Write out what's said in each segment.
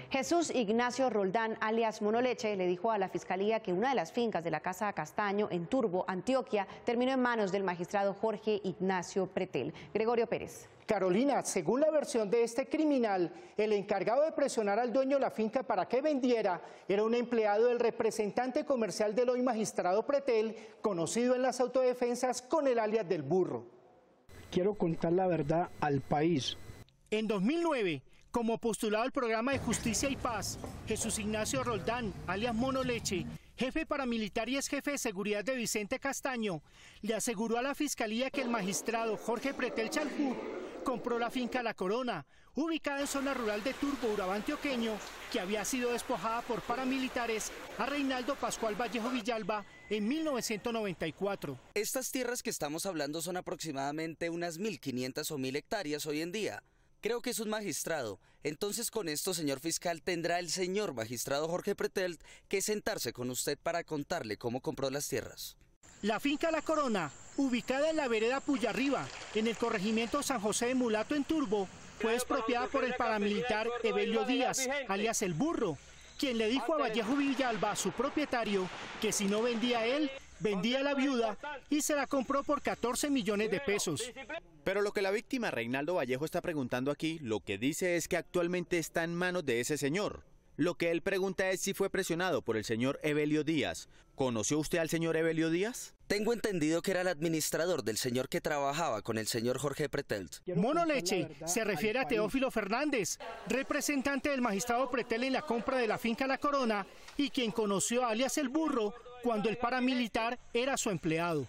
Jesús Ignacio Roldán, alias Monoleche, le dijo a la Fiscalía que una de las fincas de la Casa Castaño, en Turbo, Antioquia, terminó en manos del magistrado Jorge Ignacio Pretel. Gregorio Pérez. Carolina, según la versión de este criminal, el encargado de presionar al dueño de la finca para que vendiera era un empleado del representante comercial del hoy magistrado Pretel, conocido en las autodefensas con el alias del Burro. Quiero contar la verdad al país. En 2009, como postulado al programa de Justicia y Paz, Jesús Ignacio Roldán, alias Monoleche, jefe paramilitar y ex jefe de seguridad de Vicente Castaño, le aseguró a la Fiscalía que el magistrado Jorge Pretel Chalhub compró la finca La Corona, ubicada en zona rural de Turbo, Urabá antioqueño, que había sido despojada por paramilitares a Reinaldo Pascual Vallejo Villalba en 1994. Estas tierras que estamos hablando son aproximadamente unas 1.500 o 1.000 hectáreas hoy en día. Creo que es un magistrado. Entonces, con esto, señor fiscal, tendrá el señor magistrado Jorge Pretel que sentarse con usted para contarle cómo compró las tierras. La finca La Corona, ubicada en la vereda Puyarriba, en el corregimiento San José de Mulato en Turbo, fue expropiada por el paramilitar Evelio Díaz, alias El Burro, quien le dijo a Vallejo Villalba, su propietario, que si no vendía él, vendía a la viuda y se la compró por 14 millones de pesos. Pero lo que la víctima Reinaldo Vallejo está preguntando aquí, lo que dice es que actualmente está en manos de ese señor. Lo que él pregunta es si fue presionado por el señor Evelio Díaz. ¿Conoció usted al señor Evelio Díaz? Tengo entendido que era el administrador del señor que trabajaba con el señor Jorge Pretel. Monoleche se refiere a Teófilo Fernández, representante del magistrado Pretel en la compra de la finca La Corona y quien conoció a alias El Burro cuando el paramilitar era su empleado.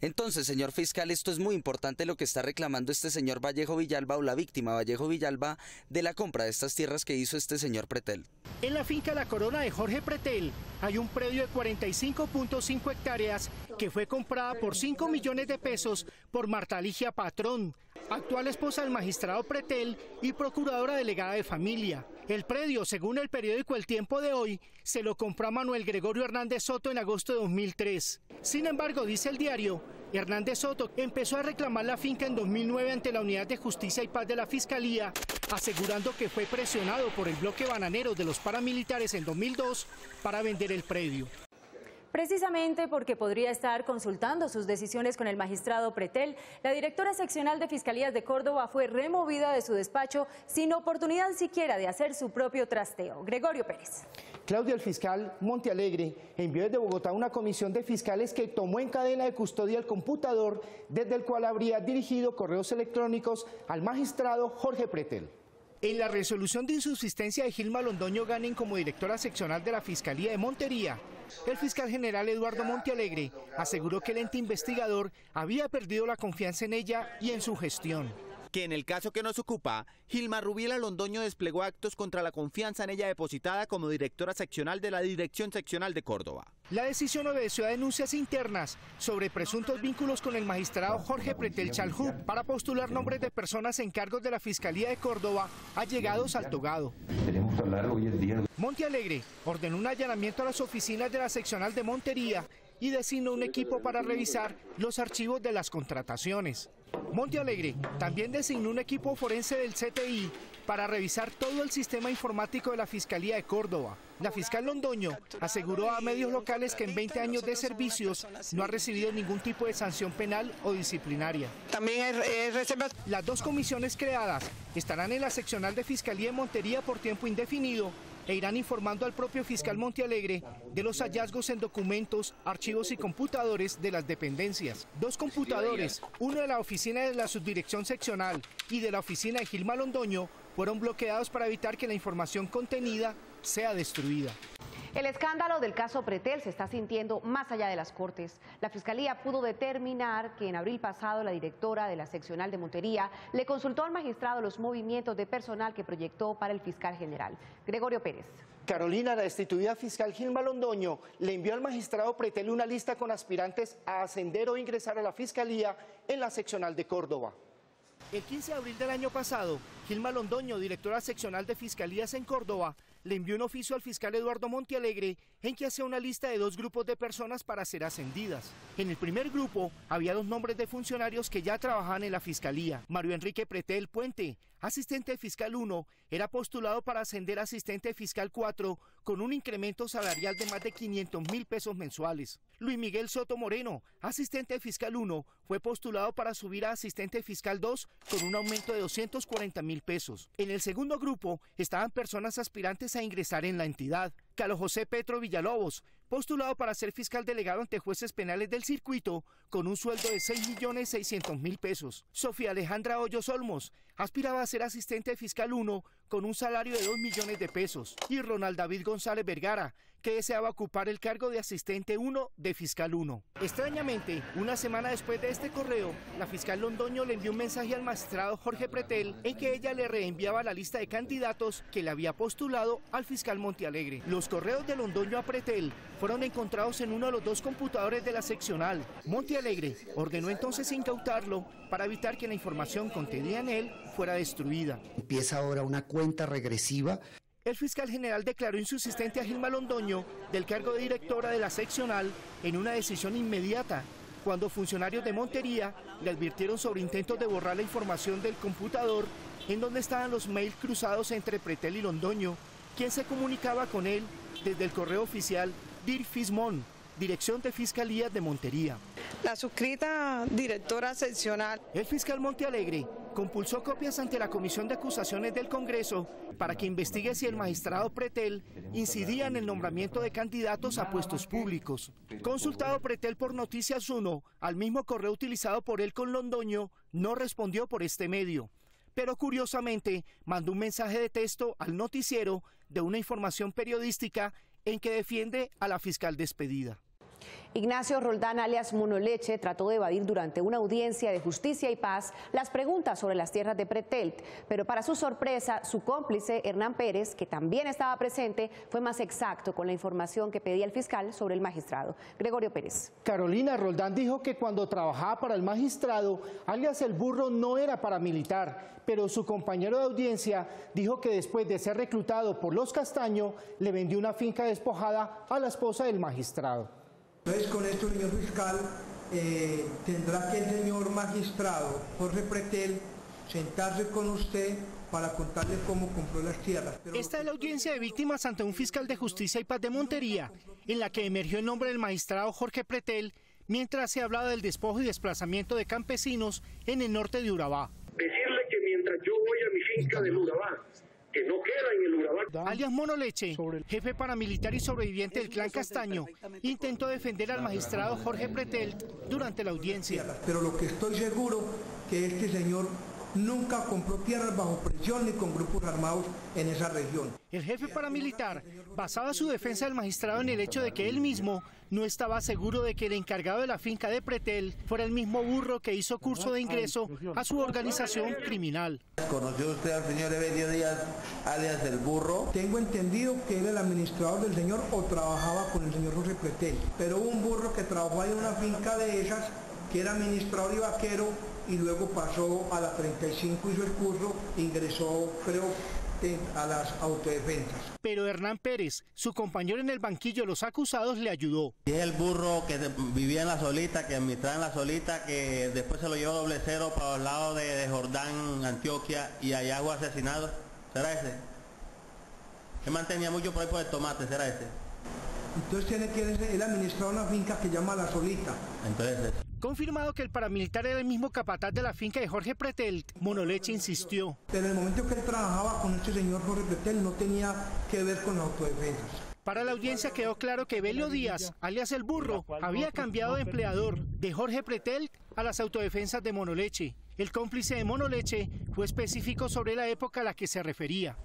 Entonces, señor fiscal, esto es muy importante lo que está reclamando este señor Vallejo Villalba o la víctima Vallejo Villalba de la compra de estas tierras que hizo este señor Pretel. En la finca La Corona de Jorge Pretel hay un predio de 45.5 hectáreas que fue comprada por 5 millones de pesos por Marta Ligia Patrón, actual esposa del magistrado Pretel y procuradora delegada de familia. El predio, según el periódico El Tiempo de hoy, se lo compró a Manuel Gregorio Hernández Soto en agosto de 2003. Sin embargo, dice el diario, Hernández Soto empezó a reclamar la finca en 2009 ante la Unidad de Justicia y Paz de la Fiscalía, asegurando que fue presionado por el bloque bananero de los paramilitares en 2002 para vender el predio. Precisamente porque podría estar consultando sus decisiones con el magistrado Pretel, la directora seccional de Fiscalías de Córdoba fue removida de su despacho sin oportunidad siquiera de hacer su propio trasteo. Gregorio Pérez. Claudia, el fiscal Montealegre envió desde Bogotá una comisión de fiscales que tomó en cadena de custodia el computador desde el cual habría dirigido correos electrónicos al magistrado Jorge Pretel. En la resolución de insubsistencia de Gilma Londoño Ganen como directora seccional de la Fiscalía de Montería, el fiscal general Eduardo Montealegre aseguró que el ente investigador había perdido la confianza en ella y en su gestión. Que en el caso que nos ocupa, Gilma Rubiela Londoño desplegó actos contra la confianza en ella depositada como directora seccional de la Dirección Seccional de Córdoba. La decisión obedeció a denuncias internas sobre presuntos vínculos con el magistrado Jorge Pretel Chalhub para postular nombres de personas en cargos de la Fiscalía de Córdoba allegados al togado. Tenemos que hablar hoy en día. Montealegre ordenó un allanamiento a las oficinas de la seccional de Montería y designó un equipo para revisar los archivos de las contrataciones. Montealegre también designó un equipo forense del CTI para revisar todo el sistema informático de la Fiscalía de Córdoba. La fiscal Londoño aseguró a medios locales que en 20 años de servicios no ha recibido ningún tipo de sanción penal o disciplinaria. También Las dos comisiones creadas estarán en la seccional de Fiscalía de Montería por tiempo indefinido e irán informando al propio fiscal Montealegre de los hallazgos en documentos, archivos y computadores de las dependencias. 2 computadores, uno de la oficina de la subdirección seccional y de la oficina de Gilma Londoño, fueron bloqueados para evitar que la información contenida sea destruida. El escándalo del caso Pretel se está sintiendo más allá de las Cortes. La Fiscalía pudo determinar que en abril pasado la directora de la seccional de Montería le consultó al magistrado los movimientos de personal que proyectó para el fiscal general. Gregorio Pérez. Carolina, la destituida fiscal Gilma Londoño le envió al magistrado Pretel una lista con aspirantes a ascender o ingresar a la Fiscalía en la seccional de Córdoba. El 15 de abril del año pasado, Gilma Londoño, directora seccional de Fiscalías en Córdoba, le envió un oficio al fiscal Eduardo Montealegre en que hacía una lista de 2 grupos de personas para ser ascendidas. En el primer grupo había 2 nombres de funcionarios que ya trabajaban en la fiscalía. Mario Enrique Pretel Puente, asistente fiscal 1, era postulado para ascender a asistente fiscal 4 con un incremento salarial de más de 500.000 pesos mensuales. Luis Miguel Soto Moreno, asistente fiscal 1, fue postulado para subir a asistente fiscal 2 con un aumento de 240.000 pesos. En el segundo grupo estaban personas aspirantes a ingresar en la entidad. Carlos José Petro Villalobos, postulado para ser fiscal delegado ante jueces penales del circuito con un sueldo de 6.600.000 pesos. Sofía Alejandra Hoyos Olmos aspiraba a ser asistente fiscal 1 con un salario de 2 millones de pesos. Y Ronald David González Vergara, que deseaba ocupar el cargo de asistente 1 de fiscal 1. Extrañamente, una semana después de este correo, la fiscal Londoño le envió un mensaje al magistrado Jorge Pretel en que ella le reenviaba la lista de candidatos que le había postulado al fiscal Montealegre. Los correos de Londoño a Pretel fueron encontrados en uno de los 2 computadores de la seccional. Montealegre ordenó entonces incautarlo para evitar que la información contenida en él fuera destruida. Empieza ahora una cuenta regresiva. El fiscal general declaró insubsistente a Gilma Londoño del cargo de directora de la seccional en una decisión inmediata, cuando funcionarios de Montería le advirtieron sobre intentos de borrar la información del computador en donde estaban los mails cruzados entre Pretel y Londoño, quien se comunicaba con él desde el correo oficial DIRFISMON, Dirección de Fiscalías de Montería. La suscrita directora seccional. El fiscal Montealegre compulsó copias ante la Comisión de Acusaciones del Congreso para que investigue si el magistrado Pretel incidía en el nombramiento de candidatos a puestos públicos. Consultado Pretel por Noticias 1, al mismo correo utilizado por él con Londoño, no respondió por este medio. Pero curiosamente mandó un mensaje de texto al noticiero de una información periodística en que defiende a la fiscal despedida. Ignacio Roldán, alias Monoleche, trató de evadir durante una audiencia de Justicia y Paz las preguntas sobre las tierras de Pretel, pero para su sorpresa, su cómplice, Hernán Pérez, que también estaba presente, fue más exacto con la información que pedía el fiscal sobre el magistrado. Gregorio Pérez. Carolina, Roldán dijo que cuando trabajaba para el magistrado, alias El Burro no era paramilitar, pero su compañero de audiencia dijo que después de ser reclutado por los Castaño, le vendió una finca despojada a la esposa del magistrado. Entonces, con esto, señor fiscal, tendrá que el señor magistrado Jorge Pretel sentarse con usted para contarle cómo compró las tierras. Esta es la audiencia de víctimas ante un fiscal de Justicia y Paz de Montería, en la que emergió el nombre del magistrado Jorge Pretel, mientras se hablaba del despojo y desplazamiento de campesinos en el norte de Urabá. Decirle que mientras yo voy a mi finca del Urabá, que no queda en el Urabá. Alias Monoleche, jefe paramilitar y sobreviviente del clan Castaño, intentó defender al magistrado Jorge Pretel durante la audiencia. Pero lo que estoy seguro que este señor nunca compró tierras bajo presión ni con grupos armados en esa región. El jefe paramilitar basaba su defensa del magistrado en el hecho de que él mismo no estaba seguro de que el encargado de la finca de Pretel fuera el mismo Burro que hizo curso de ingreso a su organización criminal. ¿Conoció usted al señor Evelio Díaz, alias El Burro? Tengo entendido que era el administrador del señor o trabajaba con el señor Jorge Pretel, pero hubo un burro que trabajó ahí en una finca de esas, que era administrador y vaquero, y luego pasó a la 35, hizo el curso, ingresó, creo, a las autodefensas. Pero Hernán Pérez, su compañero en el banquillo de los acusados, le ayudó. Y es el burro que vivía en La Solita, que administraba en La Solita, que después se lo llevó doble cero para los lados de Jordán, Antioquia, y allá fue asesinado. ¿Será ese? Que mantenía mucho por ahí por el tomate, ¿será ese? Entonces tiene que ser el administrador de una finca que llama La Solita. Entonces, confirmado que el paramilitar era el mismo capataz de la finca de Jorge Pretel, Monoleche insistió. Pero en el momento que él trabajaba con este señor Jorge Pretel no tenía que ver con las autodefensas. Para la audiencia quedó claro que Evelio Díaz, alias El Burro, había cambiado de empleador de Jorge Pretel a las autodefensas de Monoleche. El cómplice de Monoleche fue específico sobre la época a la que se refería.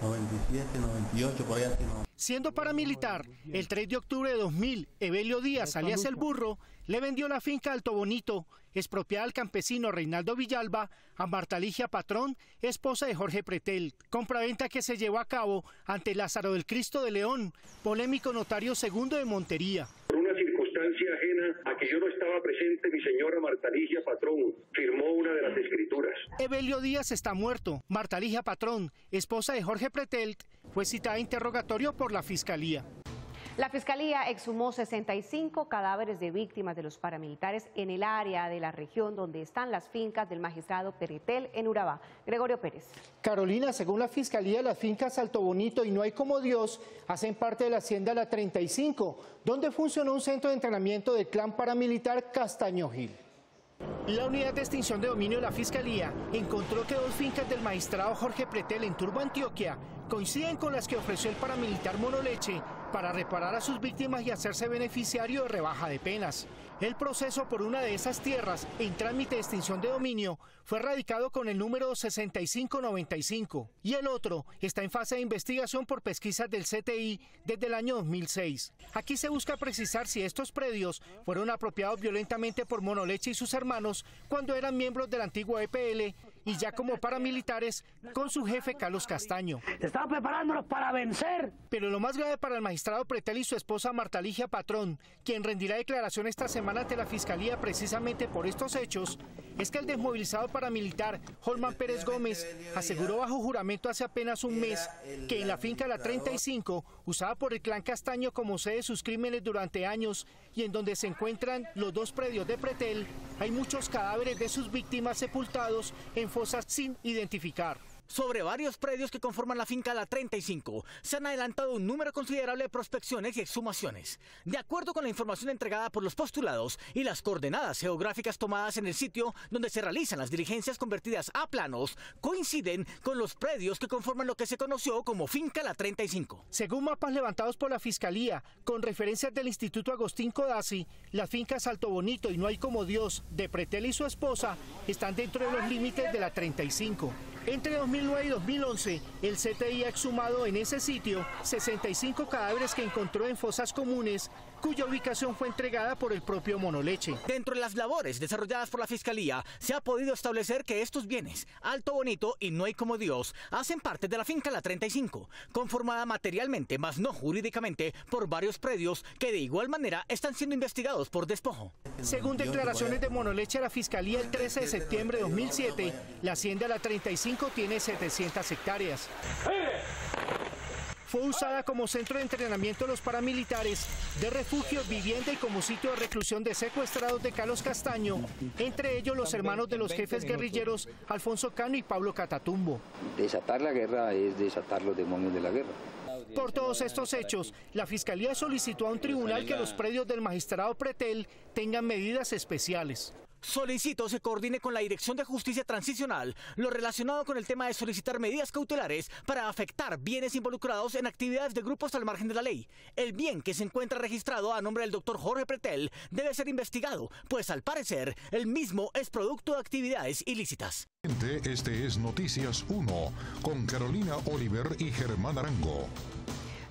97, 98, por ahí así no. Siendo paramilitar, el 3 de octubre de 2000, Evelio Díaz, alias El Burro, le vendió la finca Alto Bonito, expropiada al campesino Reinaldo Villalba, a Marta Ligia Patrón, esposa de Jorge Pretel. Compraventa que se llevó a cabo ante Lázaro del Cristo de León, polémico notario segundo de Montería. Por una circunstancia ajena a que yo no estaba presente, mi señora Marta Ligia Patrón firmó una de las escrituras. Evelio Díaz está muerto. Marta Ligia Patrón, esposa de Jorge Pretelt, fue citada a interrogatorio por la Fiscalía. La Fiscalía exhumó 65 cadáveres de víctimas de los paramilitares en el área de la región donde están las fincas del magistrado Pretel en Urabá. Gregorio Pérez. Carolina, según la Fiscalía, las fincas Alto Bonito y No Hay Como Dios hacen parte de la hacienda La 35, donde funcionó un centro de entrenamiento del clan paramilitar Castaño Gil. La unidad de extinción de dominio de la Fiscalía encontró que 2 fincas del magistrado Jorge Pretel en Turbo, Antioquia, coinciden con las que ofreció el paramilitar Monoleche para reparar a sus víctimas y hacerse beneficiario de rebaja de penas. El proceso por una de esas tierras en trámite de extinción de dominio fue radicado con el número 6595 y el otro está en fase de investigación por pesquisas del CTI desde el año 2006. Aquí se busca precisar si estos predios fueron apropiados violentamente por Monoleche y sus hermanos cuando eran miembros del antiguo EPL y ya como paramilitares con su jefe Carlos Castaño. Estaban preparándonos para vencer. Pero lo más grave para el magistrado Pretel y su esposa Marta Ligia Patrón, quien rendirá declaración esta semana ante la Fiscalía precisamente por estos hechos, es que el desmovilizado paramilitar Holman Pérez Gómez aseguró bajo juramento hace apenas un mes que en la finca La 35, usada por el clan Castaño como sede de sus crímenes durante años y en donde se encuentran los 2 predios de Pretel, hay muchos cadáveres de sus víctimas sepultados en fosas sin identificar. Sobre varios predios que conforman la finca La 35, se han adelantado un número considerable de prospecciones y exhumaciones. De acuerdo con la información entregada por los postulados y las coordenadas geográficas tomadas en el sitio donde se realizan las diligencias convertidas a planos, coinciden con los predios que conforman lo que se conoció como finca La 35. Según mapas levantados por la Fiscalía, con referencias del Instituto Agustín Codazzi, las fincas Alto Bonito y No Hay Como Dios de Pretel y su esposa están dentro de los límites de La 35. Entre 2009 y 2011, el CTI ha exhumado en ese sitio 65 cadáveres que encontró en fosas comunes, cuya ubicación fue entregada por el propio Monoleche. Dentro de las labores desarrolladas por la Fiscalía, se ha podido establecer que estos bienes, Alto Bonito y No Hay Como Dios, hacen parte de la finca La 35, conformada materialmente, mas no jurídicamente, por varios predios que de igual manera están siendo investigados por despojo. Según declaraciones de Monoleche a la Fiscalía el 13 de septiembre de 2007, la hacienda La 35 tiene 700 hectáreas. Fue usada como centro de entrenamiento de los paramilitares, de refugio, vivienda y como sitio de reclusión de secuestrados de Carlos Castaño, entre ellos los hermanos de los jefes guerrilleros Alfonso Cano y Pablo Catatumbo. Desatar la guerra es desatar los demonios de la guerra. Por todos estos hechos, la Fiscalía solicitó a un tribunal que los predios del magistrado Pretel tengan medidas especiales. Solicito se coordine con la Dirección de Justicia Transicional lo relacionado con el tema de solicitar medidas cautelares para afectar bienes involucrados en actividades de grupos al margen de la ley. El bien que se encuentra registrado a nombre del doctor Jorge Pretel debe ser investigado, pues al parecer el mismo es producto de actividades ilícitas. Este es Noticias 1 con Carolina Oliver y Germán Arango.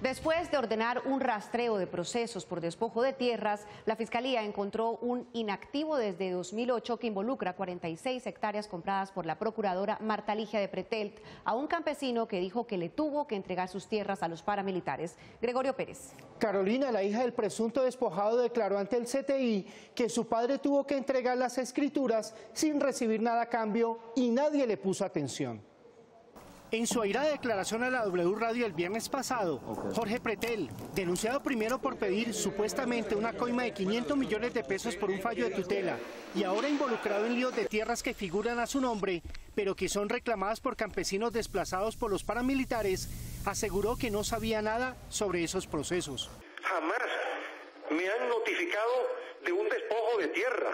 Después de ordenar un rastreo de procesos por despojo de tierras, la Fiscalía encontró un inactivo desde 2008 que involucra 46 hectáreas compradas por la procuradora Marta Ligia de Pretelt a un campesino que dijo que le tuvo que entregar sus tierras a los paramilitares. Gregorio Pérez. Carolina, la hija del presunto despojado, declaró ante el CTI que su padre tuvo que entregar las escrituras sin recibir nada a cambio y nadie le puso atención. En su airada declaración a la W Radio el viernes pasado, Jorge Pretel, denunciado primero por pedir supuestamente una coima de 500 millones de pesos por un fallo de tutela y ahora involucrado en líos de tierras que figuran a su nombre, pero que son reclamadas por campesinos desplazados por los paramilitares, aseguró que no sabía nada sobre esos procesos. Jamás me han notificado de un despojo de tierra.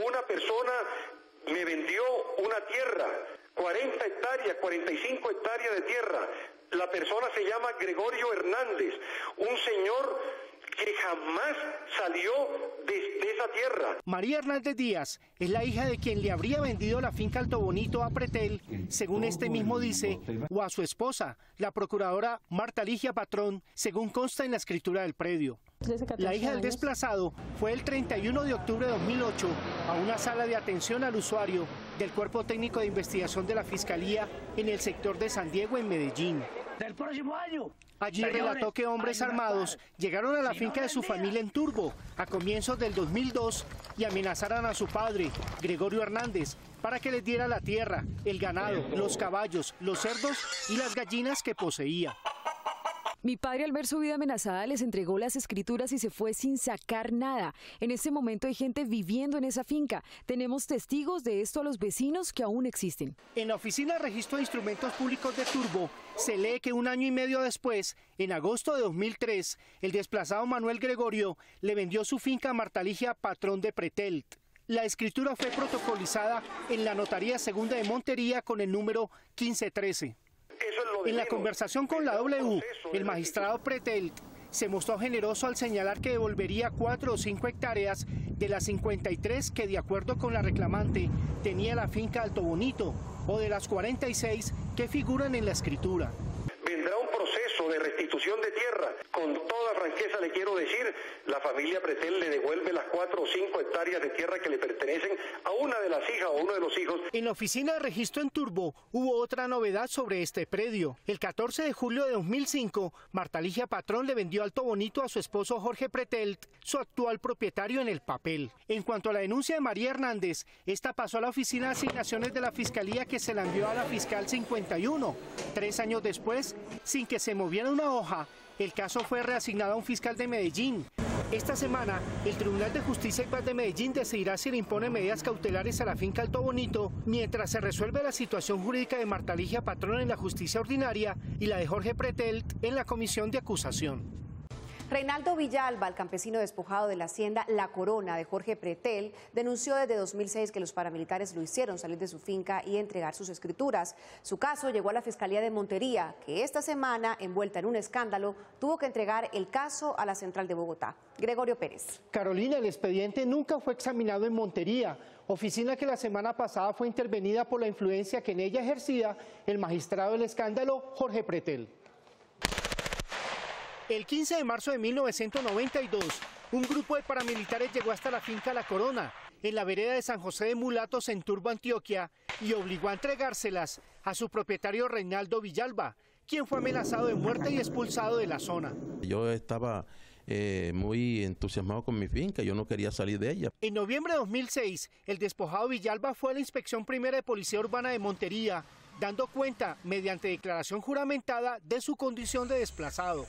Una persona me vendió una tierra, 40 hectáreas, 45 hectáreas de tierra. La persona se llama Gregorio Hernández, un señor que jamás salió de esa tierra. María Hernández Díaz es la hija de quien le habría vendido la finca Alto Bonito a Pretel, según este mismo dice, o a su esposa, la procuradora Marta Ligia Patrón, según consta en la escritura del predio. La hija del desplazado fue el 31 de octubre de 2008 a una sala de atención al usuario del Cuerpo Técnico de Investigación de la Fiscalía en el sector de San Diego, en Medellín. del próximo año. Allí Señores, relató que hombres hay una armados paz. llegaron a la Si finca no de su vendía. familia en Turbo a comienzos del 2002 y amenazaron a su padre, Gregorio Hernández, para que les diera la tierra, el ganado, los caballos, los cerdos y las gallinas que poseía. Mi padre, al ver su vida amenazada, les entregó las escrituras y se fue sin sacar nada. En este momento hay gente viviendo en esa finca. Tenemos testigos de esto a los vecinos que aún existen. En la Oficina de Registro de Instrumentos Públicos de Turbo se lee que un año y medio después, en agosto de 2003, el desplazado Manuel Gregorio le vendió su finca a Marta Ligia Patrón de Pretelt. La escritura fue protocolizada en la Notaría Segunda de Montería con el número 1513. En la conversación con la W, el magistrado Pretelt se mostró generoso al señalar que devolvería 4 o 5 hectáreas de las 53 que, de acuerdo con la reclamante, tenía la finca Alto Bonito, o de las 46 que figuran en la escritura. Vendrá un proceso de restitución de tierra. Con toda franqueza le quiero decir, la familia Pretel le devuelve las 4 o 5 hectáreas de tierra que le pertenecen a una de las hijas o uno de los hijos. En la oficina de registro en Turbo hubo otra novedad sobre este predio. El 14 de julio de 2005, Marta Ligia Patrón le vendió Alto Bonito a su esposo Jorge Pretelt, su actual propietario en el papel. En cuanto a la denuncia de María Hernández, esta pasó a la oficina de asignaciones de la Fiscalía, que se la envió a la fiscal 51. 3 años después, sin que se moviera una hoja, el caso fue reasignado a un fiscal de Medellín. Esta semana, el Tribunal de Justicia y Paz de Medellín decidirá si le impone medidas cautelares a la finca Alto Bonito, mientras se resuelve la situación jurídica de Marta Ligia Patrón en la justicia ordinaria y la de Jorge Pretelt en la comisión de acusación. Reinaldo Villalba, el campesino despojado de la hacienda La Corona de Jorge Pretel, denunció desde 2006 que los paramilitares lo hicieron salir de su finca y entregar sus escrituras. Su caso llegó a la Fiscalía de Montería, que esta semana, envuelta en un escándalo, tuvo que entregar el caso a la Central de Bogotá. Gregorio Pérez. Carolina, el expediente nunca fue examinado en Montería, oficina que la semana pasada fue intervenida por la influencia que en ella ejercía el magistrado del escándalo, Jorge Pretel. El 15 de marzo de 1992, un grupo de paramilitares llegó hasta la finca La Corona, en la vereda de San José de Mulatos, en Turbo, Antioquia, y obligó a entregárselas a su propietario Reinaldo Villalba, quien fue amenazado de muerte y expulsado de la zona. Yo estaba muy entusiasmado con mi finca, yo no quería salir de ella. En noviembre de 2006, el despojado Villalba fue a la Inspección Primera de Policía Urbana de Montería, dando cuenta, mediante declaración juramentada, de su condición de desplazado.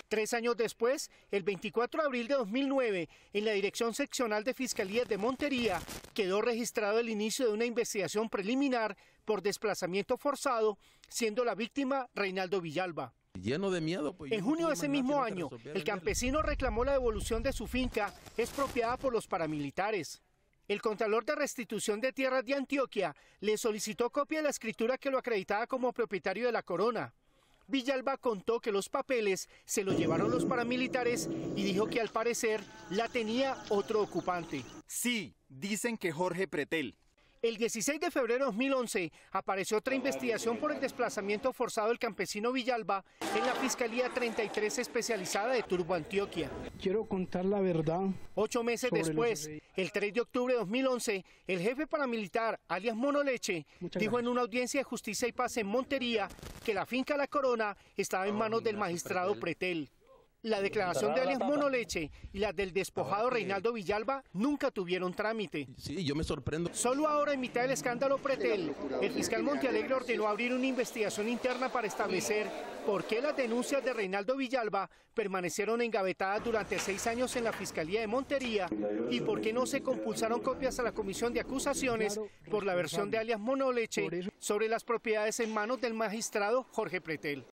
3 años después, el 24 de abril de 2009, en la Dirección Seccional de Fiscalías de Montería, quedó registrado el inicio de una investigación preliminar por desplazamiento forzado, siendo la víctima Reinaldo Villalba. Lleno de miedo. Pues, en junio de ese mismo año, el campesino reclamó la devolución de su finca, expropiada por los paramilitares. El Contralor de Restitución de Tierras de Antioquia le solicitó copia de la escritura que lo acreditaba como propietario de La Corona. Villalba contó que los papeles se los llevaron los paramilitares y dijo que al parecer la tenía otro ocupante. Sí, dicen que Jorge Pretel. El 16 de febrero de 2011 apareció otra investigación por el desplazamiento forzado del campesino Villalba en la Fiscalía 33 especializada de Turbo, Antioquia. Quiero contar la verdad. 8 meses después, el 3 de octubre de 2011, el jefe paramilitar, alias Mono Leche, dijo en una audiencia de Justicia y Paz en Montería que la finca La Corona estaba en manos del magistrado Pretel. La declaración de alias Mono Leche y la del despojado Reinaldo Villalba nunca tuvieron trámite. Sí, yo me sorprendo. Solo ahora, en mitad del escándalo Pretel, el fiscal Montealegre ordenó abrir una investigación interna para establecer por qué las denuncias de Reinaldo Villalba permanecieron engavetadas durante 6 años en la Fiscalía de Montería y por qué no se compulsaron copias a la Comisión de Acusaciones por la versión de alias Mono Leche sobre las propiedades en manos del magistrado Jorge Pretel.